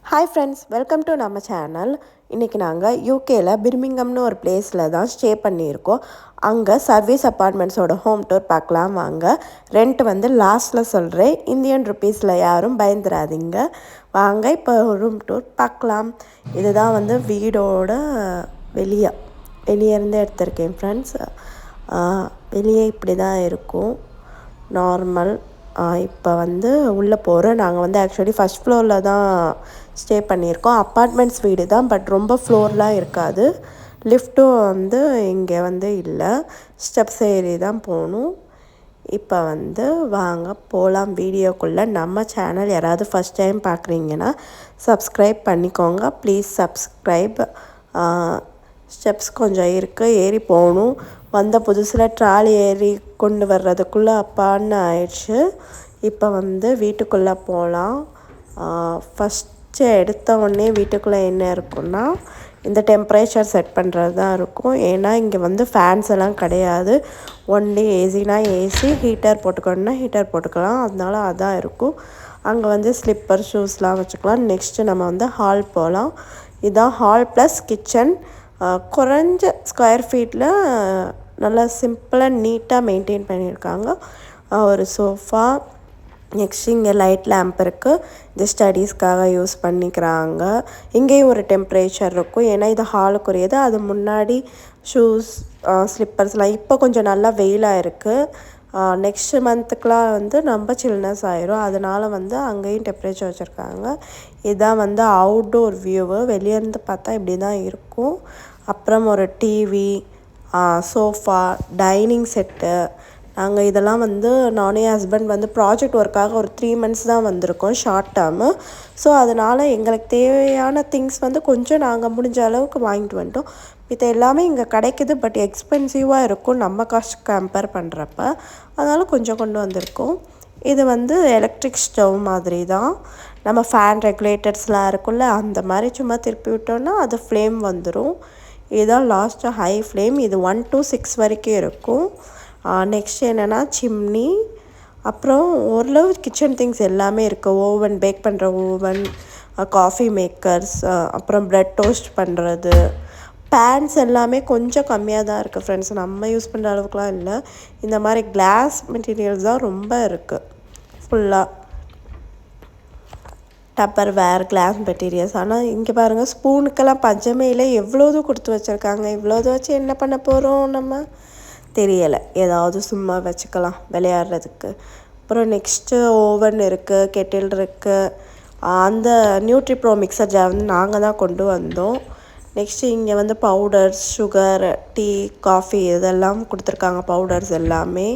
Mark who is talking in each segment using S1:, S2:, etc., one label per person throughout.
S1: Hi friends, welcome to நம்ம channel. இன்றைக்கி நாங்கள் யூகேயில் பிர்மிங்கம்னு ஒரு பிளேஸில் தான் ஸ்டே பண்ணியிருக்கோம். அங்கே சர்வீஸ் அப்பார்ட்மெண்ட்ஸோட ஹோம் டூர் பார்க்கலாம் வாங்க. ரெண்ட் வந்து லாஸ்ட்டில் சொல்கிறேன். இந்தியன் ருப்பீஸில் யாரும் பயந்துடாதீங்க. வாங்க இப்போ ரூம் டூர் பார்க்கலாம். இதுதான் வந்து வீடோட வெளியே இருந்து எடுத்திருக்கேன் ஃப்ரெண்ட்ஸ். வெளியே இப்படி தான் இருக்கும் நார்மல். இப்போ வந்து உள்ளே போகிறோம். நாங்கள் வந்து ஆக்சுவலி ஃபஸ்ட் ஃப்ளோரில் தான் ஸ்டே பண்ணியிருக்கோம். அப்பார்ட்மெண்ட்ஸ் வீடு தான், பட் ரொம்ப ஃப்ளோர்லாம் இருக்காது. லிஃப்ட்டும் வந்து இங்கே வந்து இல்லை, ஸ்டெப்ஸ் ஏறி தான் போகணும். இப்போ வந்து வாங்க போகலாம் வீடியோக்குள்ளே. நம்ம சேனல் யாராவது ஃபஸ்ட் டைம் பார்க்குறீங்கன்னா சப்ஸ்கிரைப் பண்ணிக்கோங்க ப்ளீஸ். சப்ஸ்கிரைப். ஸ்டெப்ஸ் கொஞ்சம் இருக்குது, ஏறி போகணும். வந்த புதுசில் ட்ராலி ஏறி கொண்டு வர்றதுக்குள்ளே அப்பான்னு ஆயிடுச்சு. இப்போ வந்து வீட்டுக்குள்ளே போகலாம். ஃபஸ்ட்டு எடுத்த உடனே வீட்டுக்குள்ளே என்ன இருக்குன்னா இந்த டெம்பரேச்சர் செட் பண்ணுறது தான் இருக்கும். ஏன்னா இங்கே வந்து ஃபேன்ஸ் எல்லாம் கிடையாது. ஒன்லி ஏசினா ஏசி, ஹீட்டர் போட்டுக்கணுன்னா ஹீட்டர் போட்டுக்கலாம். அதனால அதான் இருக்கும். அங்கே வந்து ஸ்லிப்பர் ஷூஸ்லாம் வச்சுக்கலாம். நெக்ஸ்ட்டு நம்ம வந்து ஹால் போகலாம். இதுதான் ஹால் ப்ளஸ் கிச்சன். குறைஞ்ச ஸ்கொயர் ஃபீட்டில் நல்லா சிம்பிளாக நீட்டாக மெயின்டைன் பண்ணியிருக்காங்க. ஒரு சோஃபா, நெக்ஸ்ட் இங்கே லைட் லேம்ப் இருக்குது. இது ஸ்டடீஸ்க்காக யூஸ் பண்ணிக்கிறாங்க. இங்கேயும் ஒரு டெம்பரேச்சர் இருக்கும், ஏன்னா இது ஹாலுக்குரியது. அது முன்னாடி ஷூஸ் ஸ்லிப்பர்ஸ்லாம் இப்போ கொஞ்சம் நல்லா வெயிலாக இருக்குது. நெக்ஸ்ட் மந்த்துக்கெலாம் வந்து ரொம்ப சில்னஸ் ஆயிரும். அதனால் வந்து அங்கேயும் டெம்பரேச்சர் வச்சுருக்காங்க. இதுதான் வந்து அவுட்டோர் வியூவு. வெளியேருந்து பார்த்தா இப்படி தான் இருக்கும். அப்புறம் ஒரு டிவி, சோஃபா, டைனிங் செட்டு. நாங்கள் இதெல்லாம் வந்து நானே ஹஸ்பண்ட் வந்து ப்ராஜெக்ட் ஒர்க்காக ஒரு 3 months தான் வந்திருக்கோம், ஷார்ட் டேர்மு. ஸோ அதனால் எங்களுக்கு தேவையான திங்ஸ் வந்து கொஞ்சம் நாங்கள் முடிஞ்ச அளவுக்கு வாங்கிட்டு வந்துட்டோம். இது எல்லாமே இங்கே கிடைக்குது, பட் எக்ஸ்பென்சிவாக இருக்கும் நம்ம காஸ்ட் கம்பேர் பண்ணுறப்ப. அதனால் கொஞ்சம் கொண்டு வந்திருக்கோம். இது வந்து எலக்ட்ரிக் ஸ்டவ் மாதிரி தான். நம்ம ஃபேன் ரெகுலேட்டர்ஸ்லாம் இருக்குல்ல, அந்த மாதிரி சும்மா திருப்பி விட்டோன்னா அது ஃப்ளேம் வந்துடும். இதுதான் லாஸ்ட்டு ஹை ஃப்ளேம். இது 1 to 6 வரைக்கும் இருக்கும். நெக்ஸ்ட் என்னென்னா சிம்னி. அப்புறம் ஓரளவு கிச்சன் திங்ஸ் எல்லாமே இருக்குது. ஓவன், பேக் பண்ணுற ஓவன், காஃபி மேக்கர்ஸ், அப்புறம் ப்ரெட் டோஸ்ட் பண்ணுறது. பேன்ஸ் எல்லாமே கொஞ்சம் கம்மியாக தான் இருக்குது ஃப்ரெண்ட்ஸ், நம்ம யூஸ் பண்ணுற அளவுக்குலாம் இல்லை. இந்த மாதிரி கிளாஸ் மெட்டீரியல்ஸ் தான் ரொம்ப இருக்குது ஃபுல்லாக. டப்பர் வேர், கிளாஸ் மெட்டீரியல்ஸ். ஆனால் இங்கே பாருங்கள், ஸ்பூனுக்கெல்லாம் பஞ்சமே இல்லை. எவ்வளோது கொடுத்து வச்சுருக்காங்க. இவ்வளோது வச்சு என்ன பண்ண போகிறோம் நம்ம தெரியலை. ஏதாவது சும்மா வச்சுக்கலாம் விளையாடுறதுக்கு. அப்புறம் நெக்ஸ்ட்டு ஓவன் இருக்குது, கெட்டில் இருக்குது. அந்த நியூட்ரி ப்ரோ மிக்சர் ஜார் வந்து நாங்கள் தான் கொண்டு வந்தோம். நெக்ஸ்ட்டு இங்கே வந்து பவுடர்ஸ், சுகர், டீ, காஃபி இதெல்லாம் கொடுத்துருக்காங்க, பவுடர்ஸ் எல்லாமே.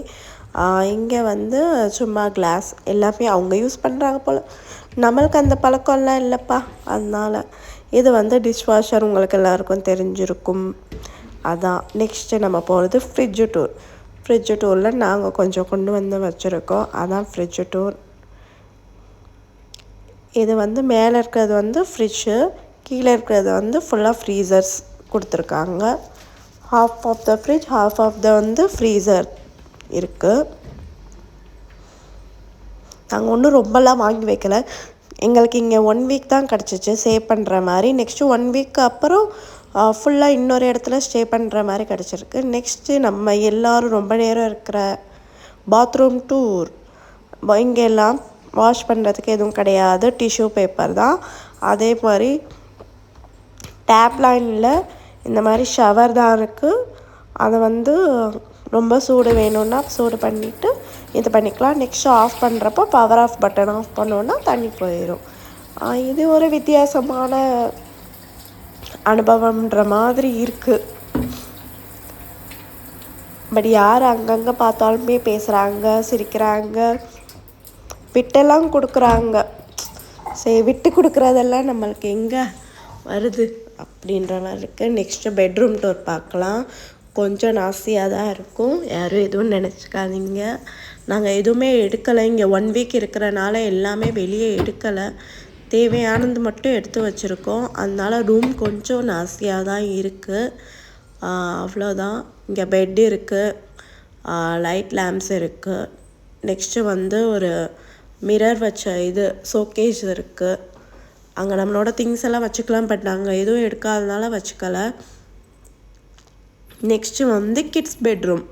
S1: இங்கே வந்து சும்மா கிளாஸ் எல்லாமே அவங்க யூஸ் பண்ணுறாங்க போல். நம்மளுக்கு அந்த பழக்கம்லாம் இல்லைப்பா. அதனால் இது வந்து டிஷ்வாஷர், உங்களுக்கு எல்லாருக்கும் தெரிஞ்சிருக்கும். அதான். நெக்ஸ்ட்டு நம்ம போகிறது ஃப்ரிட்ஜு டூர். ஃப்ரிட்ஜு டூரில் நாங்கள் கொஞ்சம் கொண்டு வந்து வச்சுருக்கோம். அதான் ஃப்ரிட்ஜு டூர். இது வந்து மேலே இருக்கிறது வந்து ஃப்ரிட்ஜு, கீழே இருக்கிறது வந்து ஃபுல்லாக ஃப்ரீசர்ஸ் கொடுத்துருக்காங்க. Half of the fridge, half of the வந்து ஃப்ரீசர் இருக்குது. நாங்கள் ஒன்றும் ரொம்பலாம் வாங்கி வைக்கல. எங்களுக்கு இங்கே 1 week தான் கிடச்சிச்சு சேவ் பண்ணுற மாதிரி. நெக்ஸ்ட்டு 1 week அப்புறம் ஃபுல்லாக இன்னொரு இடத்துல ஸ்டே பண்ணுற மாதிரி கிடச்சிருக்கு. நெக்ஸ்ட்டு நம்ம எல்லோரும் ரொம்ப நேரம் இருக்கிற பாத்ரூம் டூர். இங்கே எல்லாம் வாஷ் பண்ணுறதுக்கு எதுவும் கிடையாது, டிஷ்யூ பேப்பர் தான். அதே மாதிரி டேப் லைனில் இந்த மாதிரி ஷவர் தான் இருக்குது. அதை வந்து ரொம்ப சூடு வேணும்னா சூடு பண்ணிவிட்டு இது பண்ணிக்கலாம். நெக்ஸ்ட்டு ஆஃப் பண்ணுறப்போ பவர் ஆஃப் பட்டன் ஆஃப் பண்ணோன்னா தண்ணி போயிடும். இது ஒரு வித்தியாசமான அனுபவம்ன்ற மாதிரி இருக்குது. பட் யார் அங்கங்கே பார்த்தாலுமே பேசுகிறாங்க, சிரிக்கிறாங்க, விட்டெல்லாம் கொடுக்குறாங்க. சரி, விட்டு கொடுக்குறதெல்லாம் நம்மளுக்கு எங்கே வருது அப்படின்ற மாதிரி இருக்குது. நெக்ஸ்ட்டு பெட்ரூம் டோர் பார்க்கலாம். கொஞ்சம் நாஸ்தியாக தான் இருக்கும், யாரும் எதுவும் நினச்சிக்காதீங்க. நாங்கள் எதுவுமே எடுக்கலை. இங்கே 1 week இருக்கிறனால எல்லாமே வெளியே எடுக்கலை, தேவையானது மட்டும் எடுத்து வச்சுருக்கோம். அதனால் ரூம் கொஞ்சம் நாஸ்தியாக தான் இருக்குது. அவ்வளோதான். இங்கே பெட் இருக்குது, லைட் லேம்ப்ஸ் இருக்குது. நெக்ஸ்ட்டு வந்து ஒரு மிரர் வச்ச இது ஷோகேஸ் இருக்குது. அங்கே நம்மளோட திங்ஸ் எல்லாம் வச்சுக்கலாம். பட் நாங்கள் எதுவும் எடுக்காதனால வச்சுக்கல. நெக்ஸ்ட்டு வந்து கிட்ஸ் பெட்ரூம்.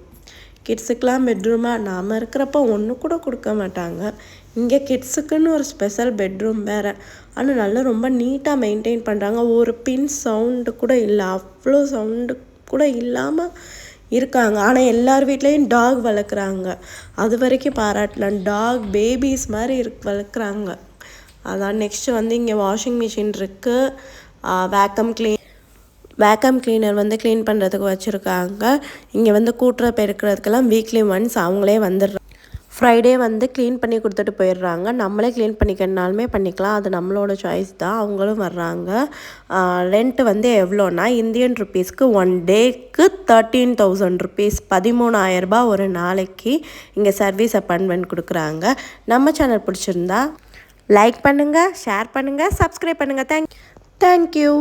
S1: கிட்ஸுக்கெலாம் பெட்ரூமாக நாம் இருக்கிறப்ப ஒன்று கூட கொடுக்க மாட்டாங்க. இங்கே கிட்ஸுக்குன்னு ஒரு ஸ்பெஷல் பெட்ரூம் வேறு. ஆனால் நல்லா ரொம்ப நீட்டாக மெயின்டைன் பண்ணுறாங்க. ஒரு பின் சவுண்டு கூட இல்லை, அவ்வளோ சவுண்டு கூட இல்லாமல் இருக்காங்க. ஆனால் எல்லார் வீட்லேயும் டாக் வளர்க்குறாங்க. அது வரைக்கும் பாராட்டலாம். டாக் பேபிஸ் மாதிரி வளர்க்குறாங்க. அதான். நெக்ஸ்ட்டு வந்து இங்கே வாஷிங் மிஷின் இருக்குது. வேக்கம் கிளீனர் வந்து க்ளீன் பண்ணுறதுக்கு வச்சுருக்காங்க. இங்கே வந்து கூட்டுற பெருக்கிறதுக்கெல்லாம் வீக்லி ஒன்ஸ் அவங்களே வந்துடுறாங்க. ஃப்ரைடே வந்து க்ளீன் பண்ணி கொடுத்துட்டு போயிடுறாங்க. நம்மளே க்ளீன் பண்ணிக்கிறனாலுமே பண்ணிக்கலாம், அது நம்மளோட சாய்ஸ் தான். அவங்களும் வர்றாங்க. ரெண்ட்டு வந்து எவ்வளோனா இந்தியன் ருப்பீஸ்க்கு 1 டேக்கு 13,000 ருப்பீஸ், 13,000 ஒரு நாளைக்கு இங்கே சர்வீஸ் அப்பாயின்மெண்ட் கொடுக்குறாங்க. நம்ம சேனல் பிடிச்சிருந்தா லைக் பண்ணுங்கள், ஷேர் பண்ணுங்கள், சப்ஸ்கிரைப் பண்ணுங்கள். தேங்க்யூ.